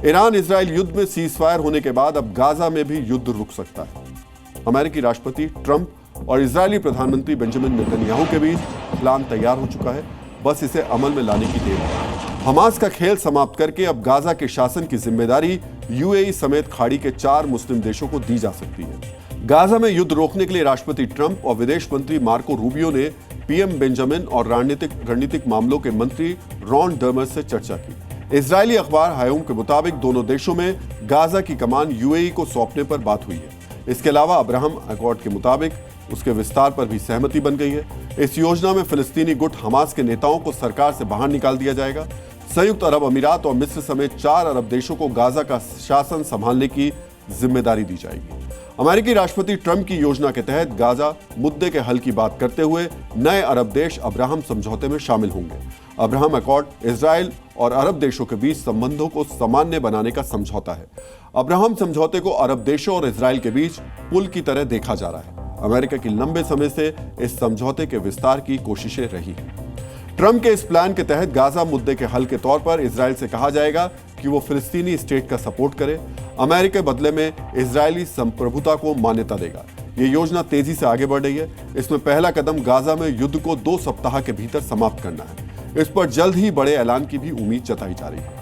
Iran Israel युद्ध में cease fire होने के बाद अब गाजा में भी युद्ध रुक सकता है। अमेरिकी राष्ट्रपति ट्रंप और इजरायली प्रधानमंत्री बेंजामिन नेतन्याहू के बीच प्लान तैयार हो चुका है, बस इसे अमल में लाने की देर है। हमास का खेल समाप्त करके अब गाजा के शासन की जिम्मेदारी यूएई समेत खाड़ी के 4 मुस्लिम देशों को दी जा सकती है। गाजा में युद्ध रोकने के लिए राष्ट्रपति ट्रंप और विदेश मंत्री मार्को रूबियो ने पीएम बेंजामिन और रणनीतिक मामलों के मंत्री रॉन डर्मस से चर्चा की। इजरायली अखबार हायूम के मुताबिक दोनों देशों में गाजा की कमान यूएई को सौंपने पर बात हुई है। इसके अलावा अब्राहम अकॉर्ड के मुताबिक उसके विस्तार पर भी सहमति बन गई है। इस योजना में फिलिस्तीनी गुट हमास के नेताओं को सरकार से बाहर निकाल दिया जाएगा। संयुक्त अरब अमीरात और मिस्र समेत 4 अरब देशों को गाजा का शासन संभालने की जिम्मेदारी दी जाएगी। अमेरिकी राष्ट्रपति ट्रंप की योजना के तहत गाजा मुद्दे के हल की बात करते हुए नए अरब देश अब्राहम समझौते में शामिल होंगे। अब्राहम अकॉर्ड इजराइल और अरब देशों के बीच संबंधों को सामान्य बनाने का समझौता है। अब्राहम समझौते को अरब देशों और इजराइल के बीच पुल की तरह देखा जा रहा है। अमेरिका की लंबे समय से इस समझौते के विस्तार की कोशिशें रही हैं। ट्रंप के इस प्लान के तहत गाजा मुद्दे के हल के तौर पर इजराइल से कहा जाएगा कि वो फिलिस्तीनी स्टेट का सपोर्ट करे। अमेरिका बदले में इजरायली संप्रभुता को मान्यता देगा। ये योजना तेजी से आगे बढ़ रही है। इसमें पहला कदम गाजा में युद्ध को 2 सप्ताह के भीतर समाप्त करना है। इस पर जल्द ही बड़े ऐलान की भी उम्मीद जताई जा रही है।